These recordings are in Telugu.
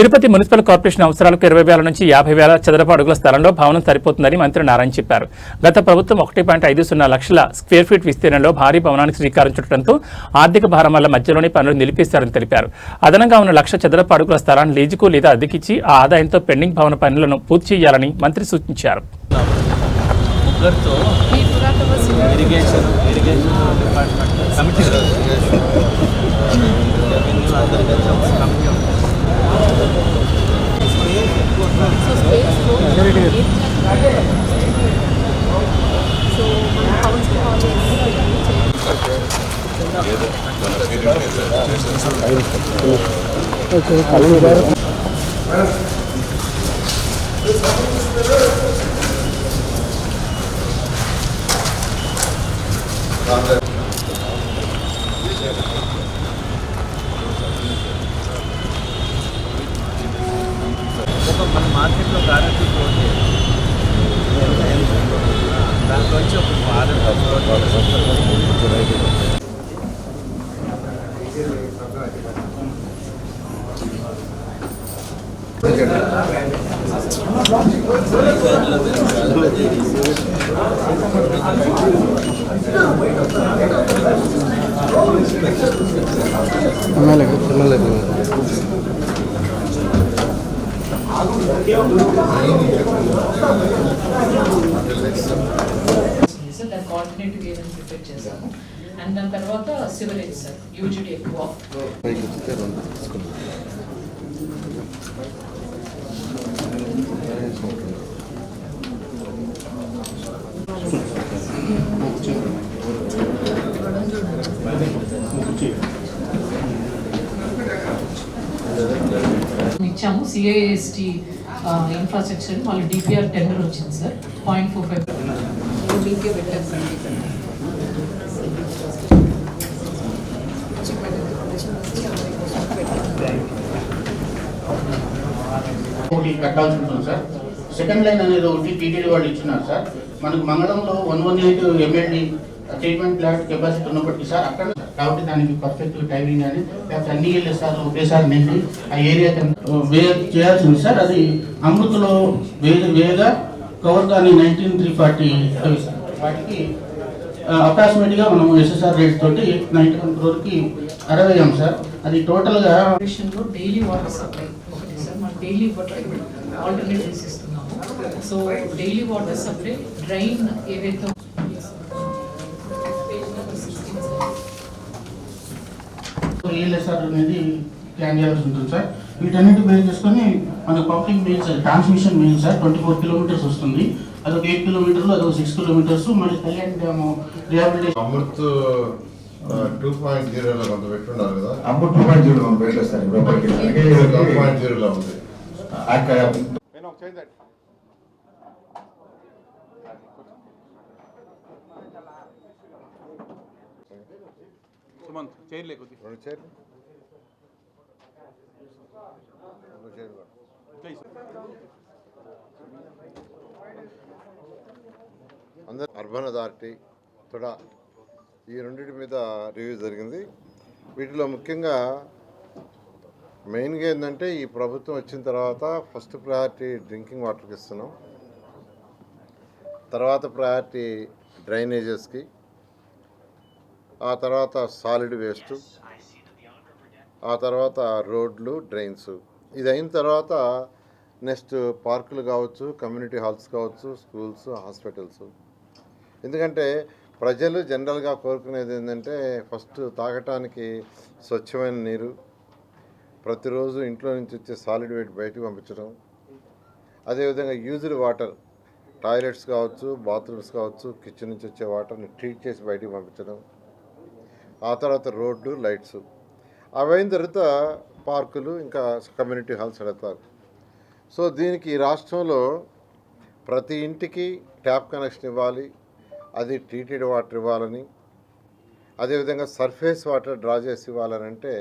తిరుపతి మున్సిపల్ కార్పొరేషన్ అవసరాలకు 20,000 నుంచి 50,000 చదరపు అడుగుల స్థలంలో భవనం సరిపోతుందని మంత్రి నారాయణ చెప్పారు. గత ప్రభుత్వం 1.50 లక్షల స్క్వేర్ ఫీట్ విస్తీర్ణంలో భారీ భవనానికి శ్రీకారం చుట్టడంతో ఆర్థిక భారం వల్ల మధ్యలోనే పనులు నిలిపేశారని తెలిపారు. అదనంగా ఉన్న 1,00,000 చదరపు అడుగుల స్థలాన్ని లీజుకు లేదా అద్దెకిచ్చి ఆ ఆదాయంతో పెండింగ్ భవన పనులను పూర్తి చేయాలని మంత్రి సూచించారు. మన మార్కెట్లో గారెంటీ దాంట్లో వచ్చి ఒక దాని కోఆర్డినేటివ్ ఏరియాని ప్రిపేర్ చేశాము. అండ్ దాని తర్వాత సివరేజ్ సార్ యూజిడి ఎక్కువ ఇచ్చాము. సిఐఎస్టి ఇన్ఫ్రాస్ట్రక్చర్ వాళ్ళు డిపిఆర్ టెండర్ వచ్చింది సార్ 0.45 కట్టాల్సి ఉంటుంది సార్. సెకండ్ లైన్ అనేది ఒకటి టీటీడీ వాళ్ళు ఇచ్చినారు సార్. మనకు మంగళంలో 118 MLD ట్రీట్మెంట్ ప్లాంట్ కెపాసిటీ ఉన్నప్పటికీ సార్ అక్కడ కాబట్టి దానికి పర్ఫెక్ట్ టైమింగ్ అని లేకపోతే అన్ని సార్ ఒకేసారి నిండి ఆ ఏరియా చేయాల్సింది సార్. అది అమృతలో వేగా కవర్ కానీ 19,340 సార్. వాటికి అప్రాక్సిమేట్గా మనం SSR రేట్ తోటి 91 crore అరవయ్యాం సార్. అది టోటల్గా డైలీ వాటర్ సప్లై ఒకటి సార్. మనం డైలీ వాటర్ ఆల్టర్నేటివ్స్ ఇస్తున్నాము. So daily water supply drain ఏవైతే ELSR అనేది ప్లాన్ చేయాల్సి ఉంటుంది సార్. వీటన్నిటి బేస్ చేసుకొని మన pumping mains transmission main sir 24 kilometers వస్తుంది. అదొక 8 kilometers, అదొక 6 kilometers. మళ్ళీ కళ్యాణ్ డ్యామ్ రిహాబిలిటేషన్ అమృత్ 2.0 కొంత పెట్టున్నారు కదా. అమృత్ 2.0 మనం పెట్టలేదు సార్. 2.0 ఉంది. అందరూ అర్బన్ అథారిటీ తుడా ఈ రెండింటి మీద రివ్యూ జరిగింది. వీటిలో ముఖ్యంగా మెయిన్గా ఏంటంటే ఈ ప్రభుత్వం వచ్చిన తర్వాత ఫస్ట్ ప్రయారిటీ డ్రింకింగ్ వాటర్కి ఇస్తున్నాం, తర్వాత ప్రయారిటీ డ్రైనేజెస్కి, ఆ తర్వాత సాలిడ్ వేస్ట్, ఆ తర్వాత రోడ్లు డ్రైన్స్. ఇది అయిన తర్వాత నెక్స్ట్ పార్కులు కావచ్చు, కమ్యూనిటీ హాల్స్ కావచ్చు, స్కూల్స్, హాస్పిటల్స్. ఎందుకంటే ప్రజలు జనరల్గా కోరుకునేది ఏంటంటే ఫస్ట్ తాగటానికి స్వచ్ఛమైన నీరు, ప్రతిరోజు ఇంట్లో నుంచి వచ్చే సాలిడ్ వేస్ట్ బయటకు పంపించడం, అదేవిధంగా యూజ్డ్ వాటర్ టాయిలెట్స్ కావచ్చు, బాత్రూమ్స్ కావచ్చు, కిచెన్ నుంచి వచ్చే వాటర్ని ట్రీట్ చేసి బయటకు పంపించడం, ఆ తర్వాత రోడ్డు లైట్స్. అవైన తర్వాత పార్కులు, ఇంకా కమ్యూనిటీ హాల్స్ అడతారు. సో దీనికి రాష్ట్రంలో ప్రతి ఇంటికి ట్యాప్ కనెక్షన్ ఇవ్వాలి, అది ట్రీటెడ్ వాటర్ ఇవ్వాలని, అదేవిధంగా సర్ఫేస్ వాటర్ డ్రా చేసి ఇవ్వాలని అంటే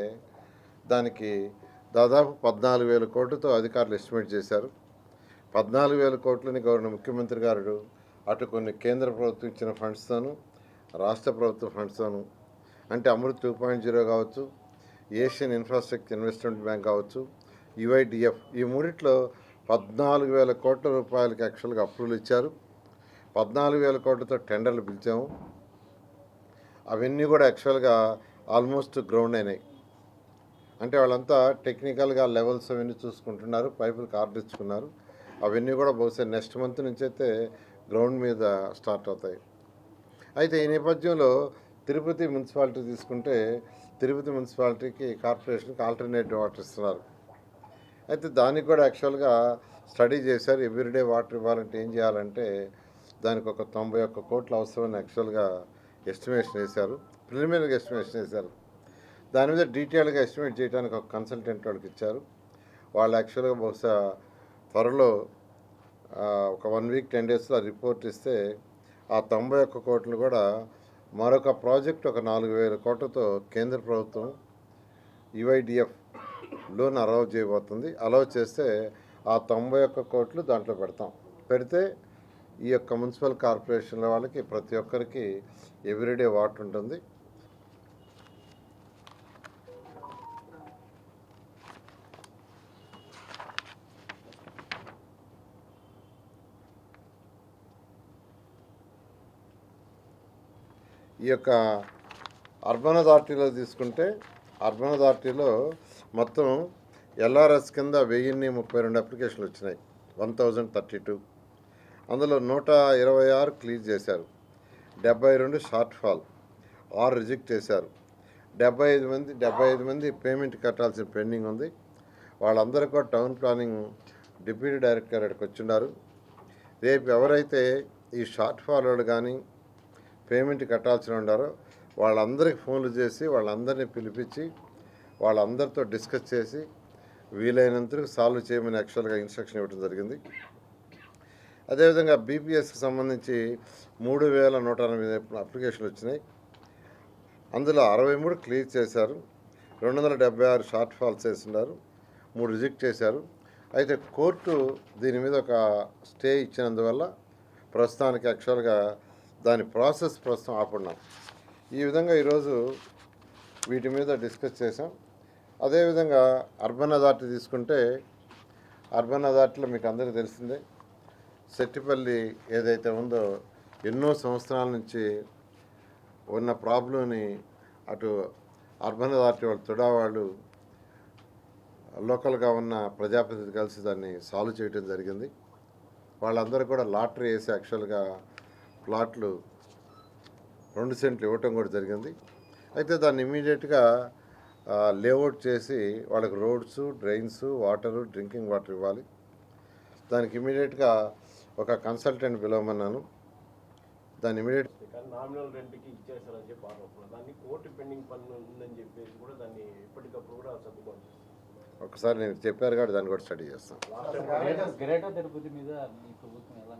దానికి దాదాపు 14,000 కోట్లతో అధికారులు ఎస్టిమేట్ చేశారు. 14,000 కోట్లని గవర్నర్ ముఖ్యమంత్రి గారు అటు కొన్ని కేంద్ర ప్రభుత్వం ఇచ్చిన ఫండ్స్తోనూ, రాష్ట్ర ప్రభుత్వ ఫండ్స్తోనూ, అంటే అమృత్ 2.0 కావచ్చు, ఏషియన్ ఇన్ఫ్రాస్ట్రక్చర్ ఇన్వెస్ట్మెంట్ బ్యాంక్ కావచ్చు, యుఐడిఎఫ్ ఈ మూడిట్లో 14,000 కోట్ల రూపాయలకి యాక్చువల్గా అప్రూవల్ ఇచ్చారు. 14,000 కోట్లతో టెండర్లు పిలిచాము. అవన్నీ కూడా యాక్చువల్గా ఆల్మోస్ట్ గ్రౌండ్ అయినాయి. అంటే వాళ్ళంతా టెక్నికల్గా లెవెల్స్ అవన్నీ చూసుకుంటున్నారు, పైపులకు ఆర్డర్ ఇచ్చుకున్నారు. అవన్నీ కూడా బహుశా నెక్స్ట్ మంత్ నుంచి అయితే గ్రౌండ్ మీద స్టార్ట్ అవుతాయి. అయితే ఈ నేపథ్యంలో తిరుపతి మున్సిపాలిటీ తీసుకుంటే తిరుపతి మున్సిపాలిటీకి కార్పొరేషన్కి ఆల్టర్నేటివ్ వాటర్ ఇస్తున్నారు. అయితే దానికి కూడా యాక్చువల్గా స్టడీ చేశారు. ఎవ్రీడే వాటర్ ఇవ్వాలంటే ఏం చేయాలంటే దానికి ఒక 91 కోట్ల అవసరమని యాక్చువల్గా ఎస్టిమేషన్ వేశారు, ప్రిలిమినరీ ఎస్టిమేషన్ వేశారు. దాని మీద డీటెయిల్గా ఎస్టిమేట్ చేయడానికి ఒక కన్సల్టెంట్ వాళ్ళకి ఇచ్చారు. వాళ్ళు యాక్చువల్గా బహుశా త్వరలో ఒక 1 వీక్ 10 డేస్లో రిపోర్ట్ ఇస్తే ఆ 91 కోట్లు కూడా మరొక ప్రాజెక్ట్ ఒక 4,000 కోట్లతో కేంద్ర ప్రభుత్వం యుఐడిఎఫ్ లోన్ అలౌ చేయబోతుంది. అలౌ చేస్తే ఆ 91 కోట్లు దాంట్లో పెడితే ఈ యొక్క మున్సిపల్ కార్పొరేషన్ల వాళ్ళకి ప్రతి ఒక్కరికి ఎవ్రీడే వాటర్ ఉంటుంది. ఈ యొక్క అర్బన్ అథారిటీలో తీసుకుంటే అర్బన్ అథారిటీలో మొత్తం ఎల్ఆర్ఎస్ కింద 1032 అప్లికేషన్లు వచ్చినాయి, 1032. అందులో 126 క్లియర్ చేశారు, 72 షార్ట్ ఫాల్, 6 రిజెక్ట్ చేశారు. 75 మంది పేమెంట్ కట్టాల్సిన పెండింగ్ ఉంది. వాళ్ళందరూ కూడా టౌన్ ప్లానింగ్ డిప్యూటీ డైరెక్టర్ అక్కడికి వచ్చిన్నారు. రేపు ఎవరైతే ఈ షార్ట్ ఫాల్ వాళ్ళు కానీ పేమెంట్ కట్టాల్సిన ఉన్నారో వాళ్ళందరికీ ఫోన్లు చేసి వాళ్ళందరినీ పిలిపించి వాళ్ళందరితో డిస్కస్ చేసి వీలైనంతకు సాల్వ్ చేయమని యాక్చువల్గా ఇన్స్ట్రక్షన్ ఇవ్వడం జరిగింది. అదేవిధంగా బీపీఎస్కి సంబంధించి 3,180 అప్లికేషన్లు వచ్చినాయి. అందులో 63 క్లియర్ చేశారు, 276 షార్ట్ ఫాల్స్ చేస్తున్నారు, 3 రిజెక్ట్ చేశారు. అయితే కోర్టు దీని మీద ఒక స్టే ఇచ్చినందువల్ల ప్రస్తుతానికి యాక్చువల్గా దాని ప్రాసెస్ ప్రస్తుతం ఆపున్నాం. ఈ విధంగా ఈరోజు వీటి మీద డిస్కస్ చేసాం. అదేవిధంగా అర్బన్ అథారిటీ తీసుకుంటే అర్బన్ అథారిటీలో మీకు అందరికీ తెలిసిందే, సెట్టిపల్లి ఏదైతే ఉందో ఎన్నో సంవత్సరాల నుంచి ఉన్న ప్రాబ్లంని అటు అర్బన్ అథారిటీ వాళ్ళు తుడావాళ్ళు లోకల్గా ఉన్న ప్రజాప్రతినిధి కలిసి దాన్ని సాల్వ్ చేయడం జరిగింది. వాళ్ళందరూ కూడా లాటరీ వేసి యాక్చువల్గా ప్లాట్లు 2 సెంట్లు ఇవ్వటం కూడా జరిగింది. అయితే దాన్ని ఇమీడియట్గా లేఅవుట్ చేసి వాళ్ళకి roads, drains, water, drinking water ఇవ్వాలి. దానికి ఇమీడియట్గా ఒక కన్సల్టెంట్ పిలవమన్నాను. దాన్ని ఇమీడియట్ నామినల్ రెంట్కి ఇచ్చేసారని చెప్పి ఆరోపణ, దాన్ని కోర్టు పెండింగ్ పన్ను ఉందని చెప్పేసి కూడా దాన్ని ఎప్పటికప్పుడు కూడా సర్దుబాటు చేస్తారు. ఒకసారి నేను చెప్పారు కాబట్టి దాన్ని కూడా స్టడీ చేస్తాను. గ్రేటర్ తిరుపతి మీద మీ ప్రభుత్వం ఎలా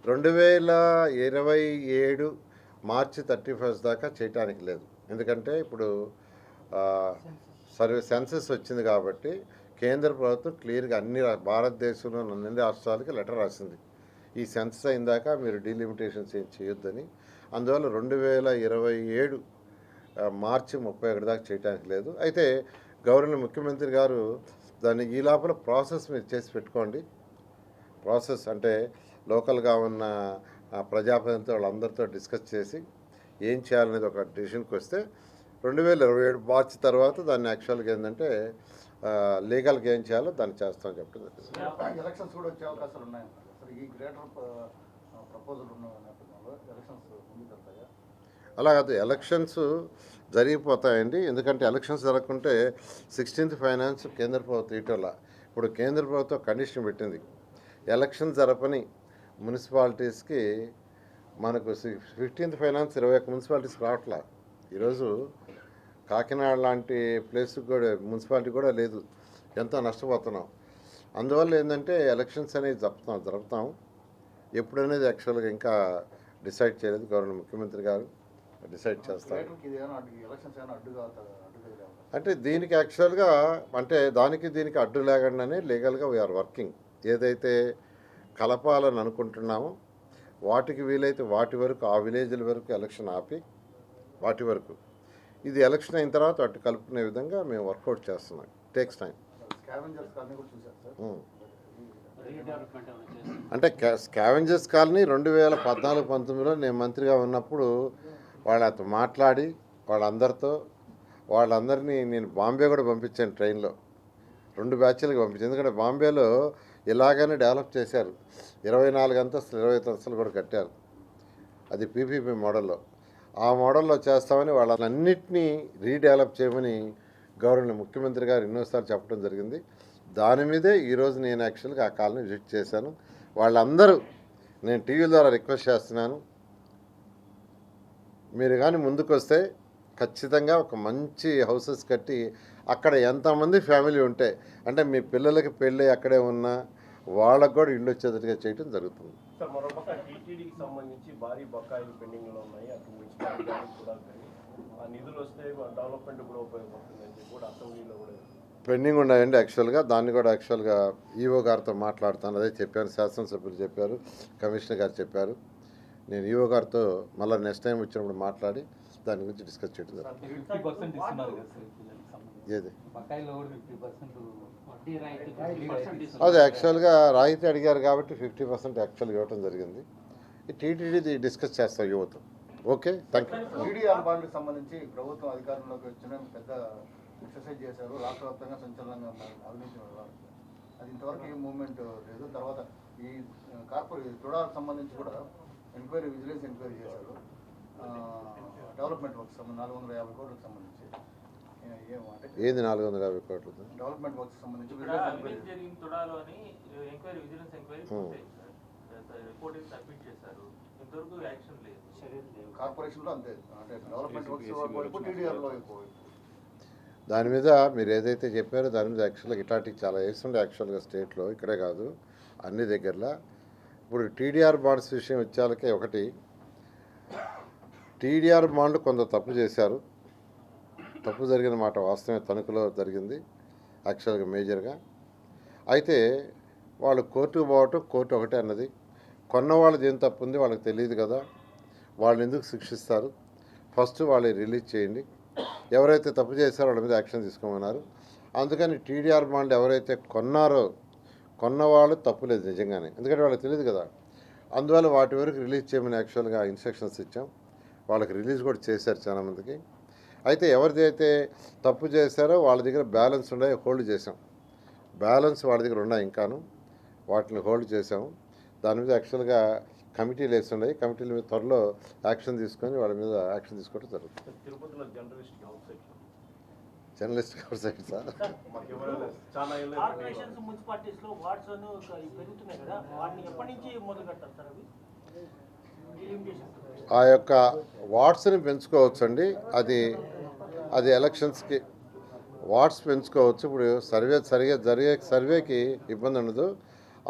2027 మార్చి 31 దాకా చేయటానికి లేదు. ఎందుకంటే ఇప్పుడు సెన్సస్ వచ్చింది కాబట్టి కేంద్ర ప్రభుత్వం క్లియర్గా అన్ని భారతదేశంలో అన్ని రాష్ట్రాలకి లెటర్ రాసింది, ఈ సెన్సస్ అయిన దాకా మీరు డీలిమిటేషన్స్ ఏం చేయొద్దని. అందువల్ల 2027 మార్చి 31 దాకా చేయడానికి లేదు. అయితే గవర్నర్ ముఖ్యమంత్రి గారు దాన్ని ఈ లోపల ప్రాసెస్ మీరు చేసి పెట్టుకోండి. ప్రాసెస్ అంటే లోకల్గా ఉన్న ప్రజాప్రతినిధులతో వాళ్ళందరితో డిస్కస్ చేసి ఏం చేయాలనేది ఒక డిసిషన్కి వస్తే 2027 మార్చి తర్వాత దాన్ని యాక్చువల్గా ఏంటంటే లీగల్గా ఏం చేయాలో దాన్ని చేస్తామని చెప్పడం జరిగింది. ఎలక్షన్స్ కూడా వచ్చే అవకాశాలు ఉన్నాయి. అసలు ఈ గ్రేటర్ ప్రపోజల్ ఉన్న నేపథ్యంలో ఎలక్షన్స్ ముందుకెళ్తాయా? అలా కాదు, ఎలక్షన్స్ జరిగిపోతాయండి. ఎందుకంటే ఎలక్షన్స్ జరగకుంటే 16th ఫైనాన్స్ కేంద్ర ప్రభుత్వం ఇటీవల ఇప్పుడు కేంద్ర ప్రభుత్వం కండిషన్ పెట్టింది, ఎలక్షన్ జరపని మున్సిపాలిటీస్కి మనకు 15th ఫైనాన్స్ 21 మున్సిపాలిటీస్కి రావట్లా. ఈరోజు కాకినాడ లాంటి ప్లేస్ కూడా మున్సిపాలిటీ కూడా లేదు, ఎంతో నష్టపోతున్నాం. అందువల్ల ఏంటంటే ఎలక్షన్స్ అనేవి జరుపుతాం ఎప్పుడనేది యాక్చువల్గా ఇంకా డిసైడ్ చేయలేదు. గవర్నర్ ముఖ్యమంత్రి గారు డిసైడ్ చేస్తారు. అంటే దీనికి యాక్చువల్గా అంటే దీనికి అడ్డు లేకుండానే లీగల్గా వీఆర్ వర్కింగ్. ఏదైతే కలపాలని అనుకుంటున్నామో వాటికి వీలైతే వాటి వరకు ఆ విలేజ్ల వరకు ఎలక్షన్ ఆపి వాటి వరకు ఇది ఎలక్షన్ అయిన తర్వాత అటు కలుపుకునే విధంగా మేము వర్కౌట్ చేస్తున్నాం. Takes time. స్కావెంజర్స్ కాలనీ కూడా చూశారు సార్. రీడెవలప్మెంట్ ఏమైనా చేస్తారు? అంటే స్కావెంజర్స్ కాలనీ 2014-19లో నేను మంత్రిగా ఉన్నప్పుడు వాళ్ళతో మాట్లాడి వాళ్ళందరినీ నేను బాంబే కూడా పంపించాను ట్రైన్లో 2 బ్యాచ్లకు పంపించాను. ఎందుకంటే బాంబేలో ఇలాగనే డెవలప్ చేశారు, 24 అంతస్తులు 25 అంతస్తులు కూడా కట్టారు. అది పీపీపీ మోడల్లో. ఆ మోడల్లో చేస్తామని వాళ్ళన్నింటినీ రీడెవలప్ చేయమని గౌరవనీయ ముఖ్యమంత్రి గారు ఎన్నోసార్లు చెప్పడం జరిగింది. దాని మీదే ఈరోజు నేను యాక్చువల్గా ఆ కాలనీ విజిట్ చేశాను. వాళ్ళందరూ నేను టీవీ ద్వారా రిక్వెస్ట్ చేస్తున్నాను, మీరు కానీ ముందుకు వస్తే ఖచ్చితంగా ఒక మంచి హౌసెస్ కట్టి అక్కడ ఎంతమంది ఫ్యామిలీ ఉంటే, అంటే మీ పిల్లలకి పెళ్ళి అక్కడే ఉన్నా వాళ్ళకు కూడా ఇల్లు వచ్చేటట్టుగా చేయడం జరుగుతుంది. సార్ మరోపక్క టీటీడీకి సంబంధించి భారీ బకాయిలు పెండింగ్లో ఉన్నాయి. అటు మున్సిపాలిటీ కూడా కానీ ఆ నిధులు వస్తే డెవలప్మెంట్ కూడా ఉపయోగపడుతుంది అని చెప్పి కూడా అసెంబ్లీలో కూడా పెండింగ్ ఉన్నాయండి. దాన్ని కూడా యాక్చువల్గా ఈఓ గారితో మాట్లాడుతాను, అదే చెప్పాను, శాసనసభ్యులు చెప్పారు, కమిషనర్ గారు చెప్పారు. నేను ఈఓ గారితో మళ్ళీ నెక్స్ట్ టైం వచ్చినప్పుడు మాట్లాడి దాని గురించి డిస్కస్ చేయడం జరుగుతుంది. 50% ఇస్తున్నారు కదా సార్ పిల్లలకి సంబంధించి. ఏది బకాయిలో కూడా 50% వడ్డీ రాయితీ 50% ఇస్తున్నారు. అది యాక్చువల్గా రాయితీ అడిగారు కాబట్టి 50% యాక్చువల్గా ఇవ్వడం జరిగింది. ఈ టీటీడీ డిస్కస్ చేస్తాం యువత. Okay, thank you. టీడీఆర్ బాండ్కి సంబంధించి ప్రభుత్వం అధికారంలోకి వచ్చిన పెద్ద ఎక్సర్సైజ్ చేశారు, రాష్ట్ర వ్యాప్తంగా సంచలనంగా అవినీతి వ్యవహారం. అది ఇంతవరకు ఏ మూవ్మెంట్ లేదు. తర్వాత ఈ తుడాలకు సంబంధించి కూడా విజిలెన్స్ ఎంక్వైరీ చేశారు. డెవలప్మెంట్ వర్క్స్ 450 కోట్లకు సంబంధించి ఏది 450 కోట్లు? డెవలప్మెంట్ వర్క్స్ సంబంధించి కార్పొరేషన్లో అంతే, అంటే డెవలప్మెంట్ వర్క్స్ టీడీఆర్లో ఎక్కువ. దాని మీద మీరు ఏదైతే చెప్పారో దాని మీద యాక్చువల్గా ఇట్లాంటివి చాలా వేస్తుండే యాక్చువల్గా స్టేట్లో, ఇక్కడే కాదు అన్ని దగ్గరలో. ఇప్పుడు టీడీఆర్ బాండ్స్ విషయం వచ్చాకే ఒకటి, టీడీఆర్ బాండ్లు కొంత తప్పు చేశారు. తప్పు జరిగిన మాట వాస్తవమే, తణుకులో జరిగింది యాక్చువల్గా మేజర్గా. అయితే వాళ్ళు కోర్టుకు పోవటం, కోర్టు ఒకటే అన్నది, కొన్న వాళ్ళది ఏం తప్పు ఉంది వాళ్ళకి తెలియదు కదా, వాళ్ళని ఎందుకు శిక్షిస్తారు, ఫస్ట్ వాళ్ళు రిలీజ్ చేయండి, ఎవరైతే తప్పు చేశారో వాళ్ళ మీద యాక్షన్ తీసుకోమన్నారు. అందుకని టీడీఆర్ బాండ్ ఎవరైతే కొన్నవాళ్ళు తప్పు లేదు నిజంగానే, ఎందుకంటే వాళ్ళకి తెలియదు కదా. అందువల్ల వాటి వరకు రిలీజ్ చేయమని యాక్చువల్గా ఇన్స్ట్రక్షన్స్ ఇచ్చాం. వాళ్ళకి రిలీజ్ కూడా చేశారు చాలామందికి. అయితే ఎవరిదైతే తప్పు చేశారో వాళ్ళ దగ్గర బ్యాలెన్స్ ఉన్నాయి, హోల్డ్ చేసాం. బ్యాలెన్స్ వాళ్ళ దగ్గర ఉన్నాయి ఇంకాను, వాటిని హోల్డ్ చేసాము. దాని మీద యాక్చువల్గా కమిటీలు వేస్తున్నాయి. కమిటీల మీద త్వరలో యాక్షన్ తీసుకొని వాళ్ళ మీద యాక్షన్ తీసుకోవడం జరుగుతుంది. తిరుపతిలో journalist outside sir, corporations మున్సిపాలిటీస్లో వార్డ్స్ పెరుగుతున్నాయి కదా, వాటిని ఎప్పటి నుంచి మొదలు పెట్టారు సార్? అవి ఆ యొక్క వార్డ్స్ని పెంచుకోవచ్చండి. అది ఎలక్షన్స్కి వార్డ్స్ పెంచుకోవచ్చు. ఇప్పుడు సర్వేకి ఇబ్బంది ఉండదు.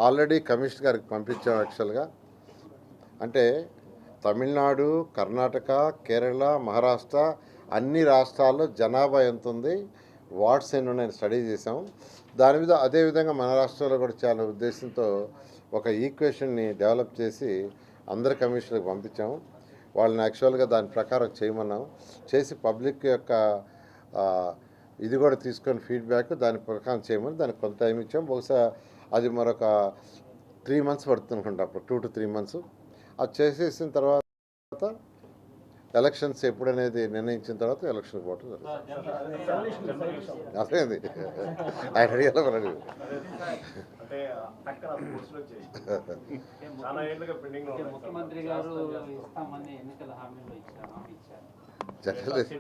ఆల్రెడీ కమిషనర్ గారికి పంపించాం యాక్చువల్గా. అంటే తమిళనాడు, కర్ణాటక, కేరళ, మహారాష్ట్ర అన్ని రాష్ట్రాల్లో జనాభా ఎంత ఉంది, వార్డ్స్ ఎన్ని ఉన్నాయని స్టడీ చేసాం. దాని మీద అదేవిధంగా మన రాష్ట్రంలో కూడా చాలా ఉద్దేశంతో ఒక ఈక్వేషన్ని డెవలప్ చేసి అందరి కమిషన్లకు పంపించాము. వాళ్ళని యాక్చువల్గా దాని ప్రకారం చేయమన్నాం. చేసి పబ్లిక్ యొక్క ఇది కూడా తీసుకొని ఫీడ్బ్యాక్ దాని ప్రకారం చేయమని దానికి కొంత టైం ఇచ్చాం. బహుశా అది మరొక 3 months పడుతుంది అనుకుంటా, అప్పుడు 2 to 3 months. అది చేసేసిన తర్వాత ఎలక్షన్స్ ఎప్పుడనేది నిర్ణయించిన తర్వాత ఎలక్షన్కి పోవటం జరుగుతుంది. అదేంది ఆయన అడిగాల మరి ముఖ్యమంత్రి గారు ఇస్తామని ఎన్నికల హామీలో ఇచ్చారు. జర్నలిస్ట్